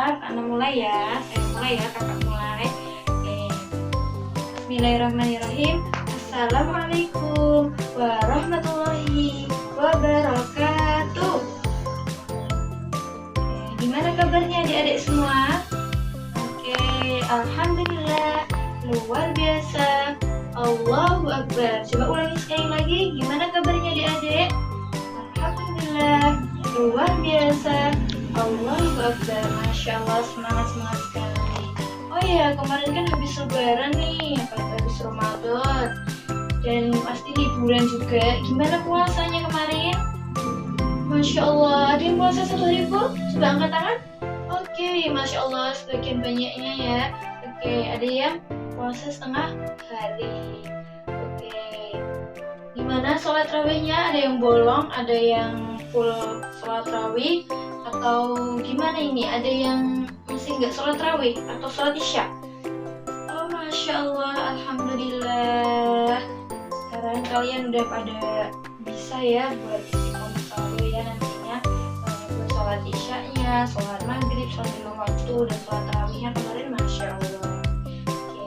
siap? Anda mulai ya. Saya mulai ya, kakak mulai. Oke. Bismillahirrahmanirrahim. Assalamualaikum warahmatullahi wabarakatuh. Gimana kabarnya adik-adik semua? Oke, alhamdulillah, luar biasa. Allahu Akbar. Coba ulangi sekali lagi. Gimana kabarnya adik-adik? Alhamdulillah, luar biasa. Allahu Akbar. Masya Allah, semangat sekali. Oh iya, kemarin kan habis lebaran nih, habis Ramadan, dan pasti liburan juga. Gimana puasanya kemarin? Masya Allah, ada yang puasa 1 hari full? Coba angkat tangan. Oke, Masya Allah, sebagian banyaknya ya. Oke, ada yang puasa setengah hari. Oke, gimana sholat rawihnya? Ada yang bolong, ada yang full sholat rawih, atau gimana ini? Ada yang masih nggak sholat rawih atau sholat isya? Oh, Masya Allah, alhamdulillah. Sekarang kalian udah pada bisa ya buat istiqomah selalu ya nantinya, buat sholat isyanya, sholat maghrib, sholat lima waktu, dan sholat tarawihnya kemarin. Masya Allah. Oke,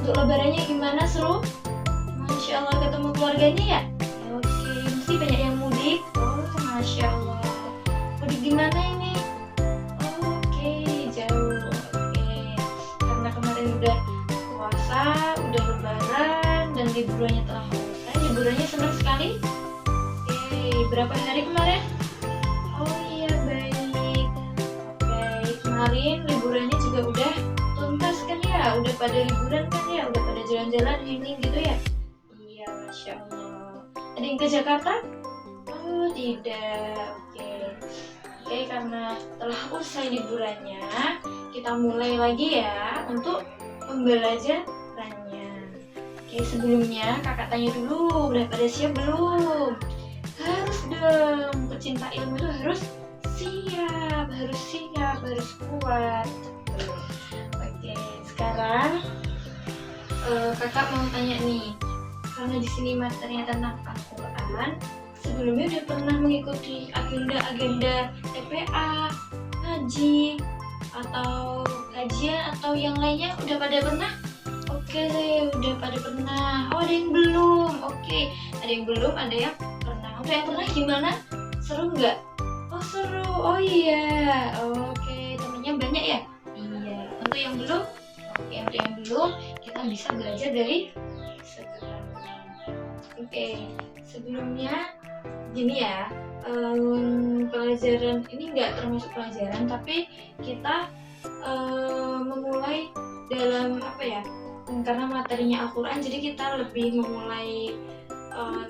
untuk lebarannya gimana? Seru? Masya Allah, ketemu keluarganya ya? Oke, mesti banyak yang mudik. Oh, Masya Allah. Mudik gimana ini? Oke, jauh. Oke, karena kemarin udah puasa, udah lebaran, dan liburannya telah selesai. Liburannya senang sekali. Berapa hari kemarin? Oh iya, baik. Oke, kemarin liburannya juga udah tuntas kan ya? Udah pada liburan kan ya? Udah pada jalan-jalan, healing gitu ya? Iya, Masya Allah. Ada yang ke Jakarta? Oh, tidak. Oke, karena telah usai liburannya, kita mulai lagi ya untuk pembelajarannya. Oke, sebelumnya kakak tanya dulu, udah pada siap belum? Harus dong, pecinta ilmu itu harus siap, harus kuat. Oke, sekarang kakak mau tanya nih, karena di sini materinya tentang Al-Quran, sebelumnya udah pernah mengikuti agenda-agenda TPA, ngaji, atau kajian, atau yang lainnya udah pada pernah? Oke, udah pada pernah. Oh, ada yang belum? Oke, ada yang belum, ada yang pernah. Untuk yang pernah gimana? Seru nggak? Oh, seru. Oh iya. Oke, temennya banyak ya? Iya. Untuk yang belum? Oke, untuk yang belum, kita bisa belajar dari sekarang. Oke, sebelumnya gini ya, pelajaran ini nggak termasuk pelajaran, tapi kita memulai dalam apa ya, karena materinya Al-Quran, jadi kita lebih memulai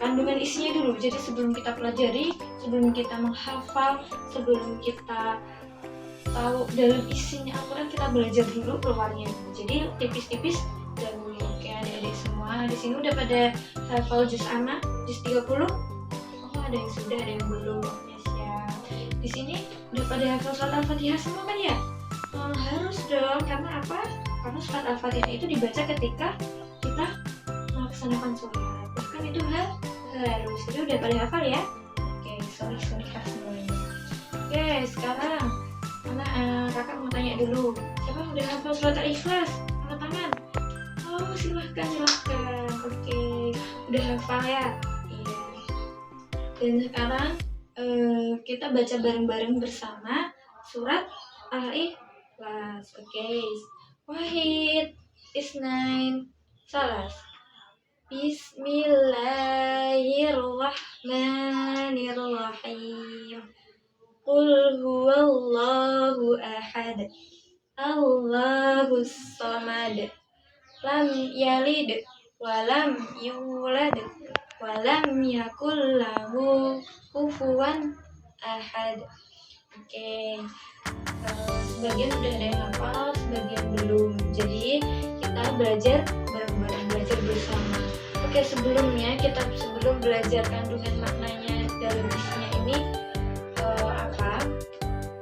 kandungan isinya dulu. Jadi sebelum kita pelajari, sebelum kita menghafal, sebelum kita tahu dalam isinya Al-Quran, kita belajar dulu keluarnya dulu. Jadi tipis-tipis dahulu. Oke, adik-adik semua di sini udah pada hafal juz ana, juz 30? Oh, ada yang sudah, ada yang belum. Oke, siap. Di sini udah pada hafal surat Al-Fatihah semua kan ya? Harus dong, karena apa? Karena surat Al-Fatihah itu dibaca ketika kita melaksanakan sholat. Bahkan itu harus. Jadi udah pada hafal ya? Oke, sorry kelas semuanya. Oke, sekarang kakak mau tanya dulu, siapa yang udah hafal surat Al-Ikhlas? Angkat tangan. Oh, silahkan. Oke, udah hafal ya? Iya. Dan sekarang kita baca bareng-bareng bersama surat Al-Ikhlas. Oke. Wahid, Isnain, Salas. Bismillahirrahmanirrahim. Qul huwallahu ahad, Allahus samad, lam yalid walam yulad walam yakul lahu kufuwan ahad. Oke, sebagian udah ada yang hafal, sebagian belum. Jadi kita belajar bareng-bareng, belajar bersama. Oke, sebelum belajar kandungan maknanya dalam isinya ini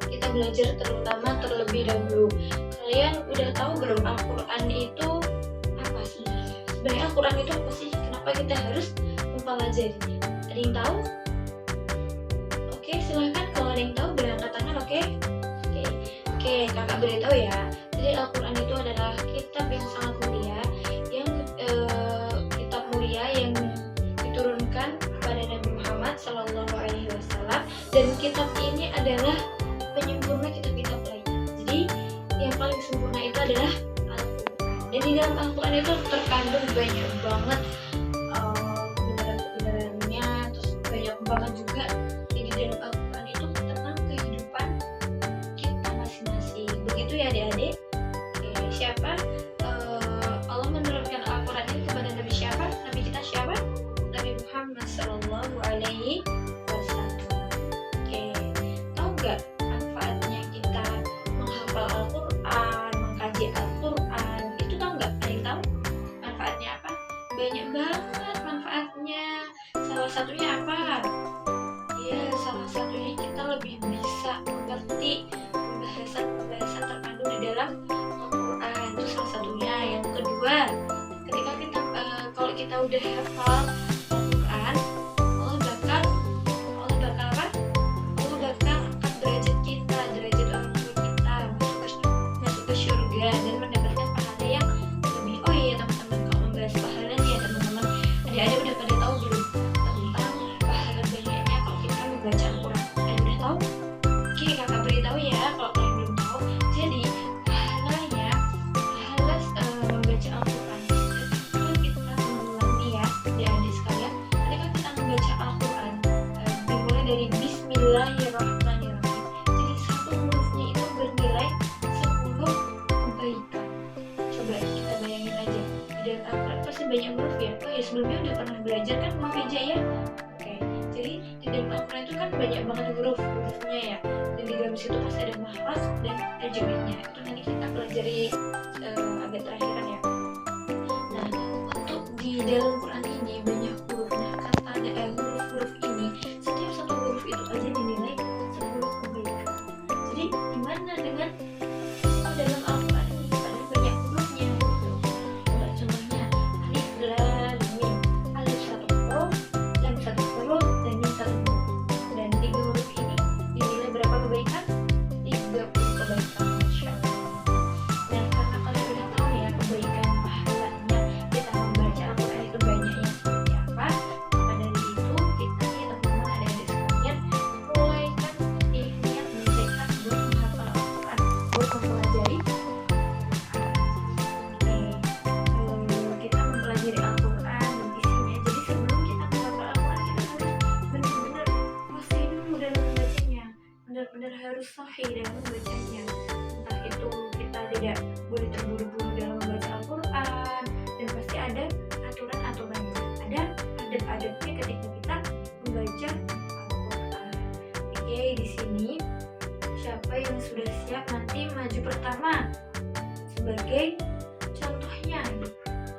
kita belajar terlebih dahulu. Kalian udah tahu belum Al-Quran itu apa sebenarnya? Sebenarnya Al-Quran itu apa sih? Kenapa kita harus mempelajarinya? Ada yang tahu? Oke, silahkan kalau ada yang tahu berangkat tangan. Oke, kakak beritahu ya. Jadi Al-Quran itu adalah kitab yang sangat mulia, yang kitab mulia yang diturunkan kepada Nabi Muhammad Sallallahu Alaihi Wasallam, dan kitab ini adalah penyempurna kitab-kitab lainnya. Jadi yang paling sempurna itu adalah Al-Quran. Dan di dalam Al-Quran itu terkandung banyak banget kebenaran-kebenarannya, terus banyak banget juga di dalam Al-Quran itu tentang kehidupan kita masing-masing. Begitu ya adik-adik. Siapa Allah menurunkan Al-Quran ini kepada Nabi siapa? Nabi kita siapa? Nabi Muhammad Sallallahu Alaihi Wasallam. Tahu nggak manfaatnya kita menghafal Al-Quran, mengkaji Al-Quran? Itu tahu nggak? Ada yang tahu manfaatnya apa? Banyak banget manfaatnya. Salah satunya apa? Ya, salah satunya kita lebih bisa mengerti pembahasan terkandung di dalam Al-Quran. Itu salah satunya. Yang kedua, ketika kita kalau kita udah hafal Al-Quran, Allah bakal apa? Allah bakal angkat derajat kita, derajat orang tua kita, masuk ke surga dan mendapatkan pahala yang lebih. Oh iya teman-teman, kalau membahas pahala nih ya teman-teman, adik-adik udah pada tahu belum tentang pahala banyaknya kalau kita membaca Al-Quran? Adik udah tahu? Oke, kakak beritahu ya kalau kalian belum tahu. Jadi pahala membaca Al-Quran, kalau kita mengulangi ya adik-adik sekalian, ketika kita membaca Al-Quran dimulai dari Bismillahirrahmanirrahim, jadi satu hurufnya itu bernilai 10 kebaikan. Coba kita bayangin aja, di dalam Al-Quran pasti banyak huruf ya. Oh ya, sebelumnya udah pernah belajar kan meja ya. Oke, jadi di dalam Al-Quran itu kan banyak banget hurufnya ya, dan di dalam situ pasti ada makhraj dan tajwidnya. Itu nanti kita pelajari agak terakhiran ya. Nah, untuk di dalam Quran ini banyak hurufnya, huruf-huruf ini, setiap satu huruf itu aja dinilai 10 kebaikan. Jadi gimana dengan dalam Al-Quran ini padahal banyak hurufnya gitu. Contohnya alif, lam, mim. Alif satu huruf, lam satu huruf, dan mim satu huruf. Dan 3 huruf ini dinilai berapa kebaikan? 30 kebaikan. Masya Allah. Nah, karena kalian udah tahu ya kebaikan pahalanya kita membaca Al-Quran itu banyaknya seperti apa, maka dari itu kita nih teman-teman adik-adik sekalian mulaikan niat mencetak buat menghafal Al-Quran, buat mempelajari kita mempelajari Al-Quran dan isinya. Jadi sebelum kita menghafal Al-Quran, kita harus benar-benar kuasai dulu dalam membacanya, benar-benar harus sahih dalam membacanya. Entah itu kita tidak boleh terburu-buru dalam membaca Al-Quran, dan pasti ada aturan-aturannya, ada adab-adabnya ketika kita membaca Al-Quran. Oke, di sini siapa yang sudah siap nanti maju pertama sebagai contohnya?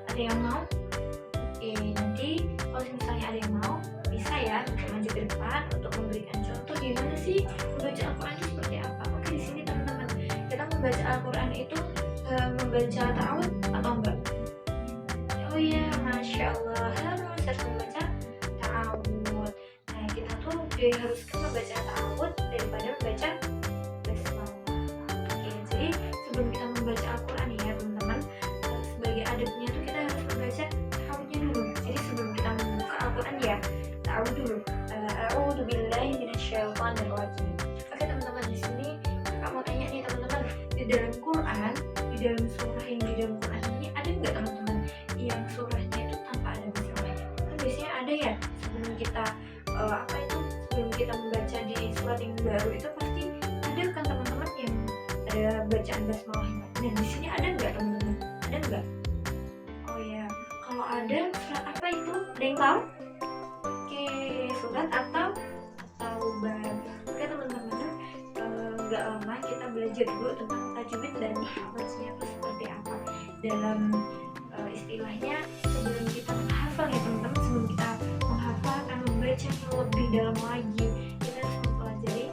Ada yang mau? Oke, nanti kalau misalnya ada yang mau, bisa ya untuk maju ke depan untuk memberikan contoh gimana sih membaca Al-Quran itu seperti apa. Oke, di sini teman-teman, kita membaca Al-Quran itu membaca ta'awud atau enggak? Oh iya, Masya Allah, harus membaca ta'awud. Nah, kita tuh diharuskan membaca ta'awud daripada membaca basmalah. Oke, jadi sebelum kita membaca Al-Quran ya teman-teman, sebagai adabnya tuh kita harus membaca ta'awudnya dulu. Jadi sebelum kita membuka Al-Quran ya, ta'awud dulu. A'udzu billahi minasyaitonir rajim. Oke teman-teman, di sini kakak mau tanya nih teman-teman, di dalam Quran, di dalam surah yang di dalam Quran ini ada nggak teman-teman yang surahnya itu tanpa ada basmalah? Kan biasanya ada ya, sebelum kita sebelum kita membaca di surat yang baru itu pasti ada kan teman-teman yang ada bacaan basmalahnya. Nah, di sini ada nggak teman-teman? Ada nggak? Oh ya, kalau ada, surat apa itu? Ada yang tahu? Oke, surat atau bab. Oke teman-teman, nggak lama kita belajar dulu tentang tajwid dan maksudnya itu seperti apa. Dalam istilahnya, sebelum kita menghafal ya teman-teman, sebelum kita menghafal dan membacanya lebih dalam lagi, kita harus mempelajari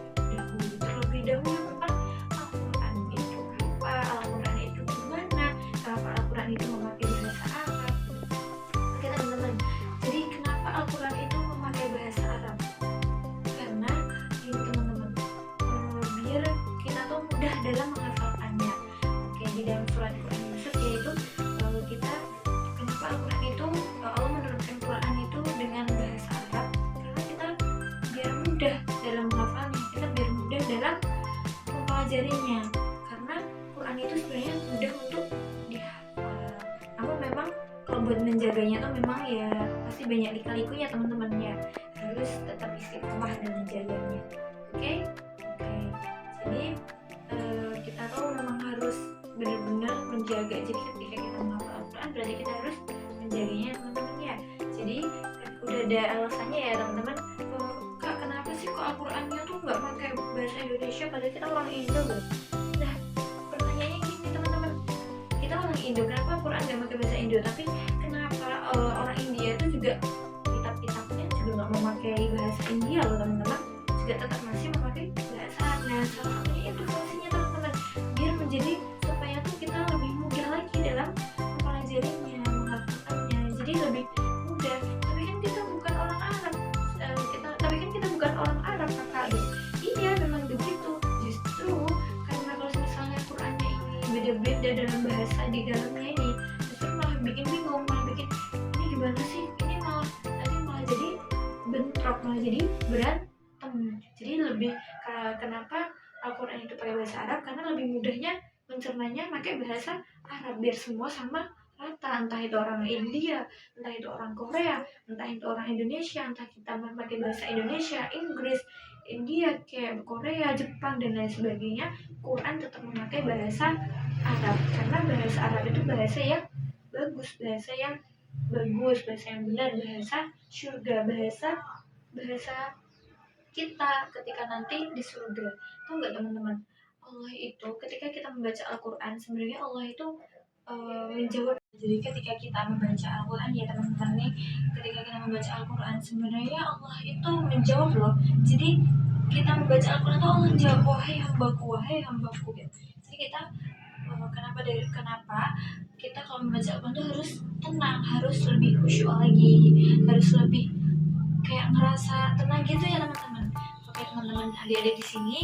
terlebih dahulu tentang Al-Quran itu apa, Al-Quran itu gimana, kenapa Al-Quran itu memakai bahasa Arab. Oke teman-teman, jadi kenapa Al-Quran itu memakai bahasa Arab? Karena ini teman-teman, biar kita tuh mudah dalam menghafal yaitu kita kenapa Al-Quran itu Allah menurunkan Quran itu dengan bahasa Arab, karena kita biar mudah dalam menghafalnya, kita biar mudah dalam mempelajarinya, karena Quran itu sebenarnya mudah untuk dihafal. Namun memang kalau buat menjaganya tuh memang ya pasti banyak lika-likunya teman-teman ya, harus tetap istiqomah dan menjaganya. Oke. Jadi kita tuh memang harus benar-benar menjaga. Jadi ketika kita menghafal Al-Quran berarti kita harus menjaganya teman-teman ya. Jadi udah ada alasannya ya teman-teman. Kak, kenapa sih kok Al-Qurannya tuh nggak pakai bahasa Indonesia padahal kita orang Indo loh? Nah, pertanyaannya gini teman-teman, kita orang Indo, kenapa Al-Quran nggak pakai bahasa Indo? Tapi kenapa orang India itu juga kitab-kitabnya juga nggak memakai bahasa India loh teman-teman, juga tetap masih memakai bahasa Arab. Nah, salah satunya itu fungsinya teman-teman, biar menjadi supaya tuh kita lebih mudah lagi dalam mempelajarinya, menghafalkannya, jadi lebih mudah. Tapi kan kita bukan orang Arab, kakak gitu. Iya memang begitu. Justru karena kalau misalnya Qurannya ini beda-beda dalam bahasa di dalamnya ini, justru malah bikin bingung, malah bikin ini gimana sih? Ini malah jadi bentrok, malah jadi berantem. Jadi lebih kenapa Al-Quran itu pakai bahasa Arab, karena lebih mudahnya mencernanya pakai bahasa Arab biar semua sama rata, entah itu orang India, entah itu orang Korea, entah itu orang Indonesia, entah kita pakai bahasa Indonesia, Inggris, India, kayak Korea, Jepang dan lain sebagainya, Quran tetap memakai bahasa Arab, karena bahasa Arab itu bahasa yang bagus, bahasa yang benar, bahasa surga, bahasa kita ketika nanti di surga. Tahu nggak teman-teman, Allah itu ketika kita membaca Al-Quran, sebenarnya Allah itu menjawab. Jadi ketika kita membaca Al-Quran ya teman-teman nih, ketika kita membaca Al-Quran sebenarnya Allah itu menjawab loh. Jadi kita membaca Al-Quran itu Allah menjawab, wahai hambaku gitu. Jadi kita kenapa kita kalau membaca Al-Quran itu harus tenang, harus lebih khusyuk lagi, harus lebih kayak ngerasa tenang gitu ya teman-teman. Oke teman-teman, adik-adik di sini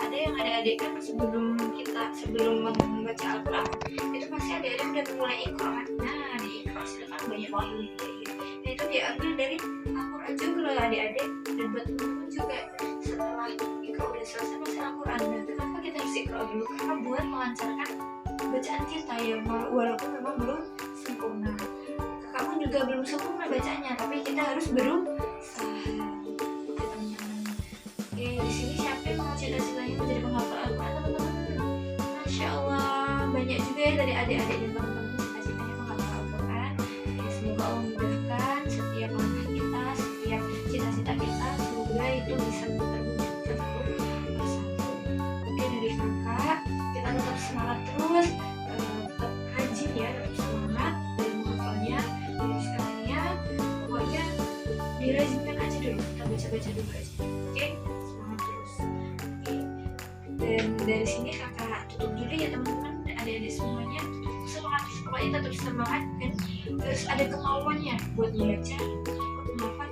ada yang adik-adik kan sebelum membaca Al-Quran itu pasti adik-adik udah mulai Iqra kan. Nah di Iqra itu kan banyak wahyu gitu. Nah itu diambil dari Al-Quran juga loh adik-adik. Dan buat teman-teman juga, setelah Iqra udah selesai baca Al-Quran, nah kenapa kita harus Iqra dulu? Karena buat melancarkan bacaan kita ya, walaupun memang belum sempurna. Kamu juga belum sempurna bacanya, tapi kita harus berusaha. Oke, di sini siapa yang mau cita-citanya menjadi penghafal Al-Quran teman-teman? Masya Allah, banyak juga ya dari adik-adik dan teman-teman cita-citanya menghafal Al-Quran. Ya, semoga Allah mudahkan setiap langkah kita, setiap cita-cita kita, semoga itu bisa terwujud satu persatu. Oke, dari kakak, kita tetap semangat terus, tetap rajin ya, tetap semangat dalam menghafalnya. Terus sekalinya, pokoknya dirajinkan aja dulu, kita baca-baca dulu aja. Oke? Dan dari sini kakak tutup dulu ya teman-teman, adik-adik semuanya semangat, pokoknya tetap semangat dan terus ada kemauannya buat belajar, buat menghafal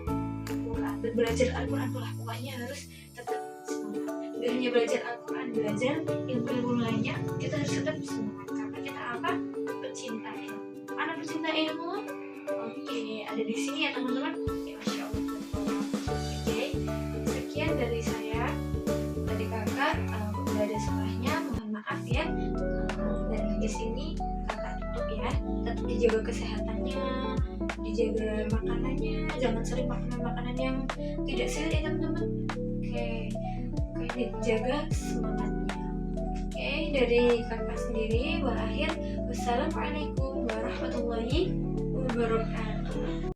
Al-Quran, belajar Al-Quran lah, pokoknya harus tetap semangat. Gak hanya belajar Al-Quran, belajar ilmu lainnya, kita harus tetap semangat karena kita apa? Pecinta ilmu. Anak pecinta ilmu. Oke, ada di sini ya teman-teman. Ya, Masya Allah. Oke, sekian dari saya, dari kakak. Ada salahnya, mohon maaf ya. Dan di sini kakak tutup ya, tetap dijaga kesehatannya, dijaga makanannya, jangan sering makan makanan yang tidak sehat ya teman-teman. Oke, dijaga semangatnya. Oke, dari kakak sendiri, wassalamualaikum warahmatullahi wabarakatuh.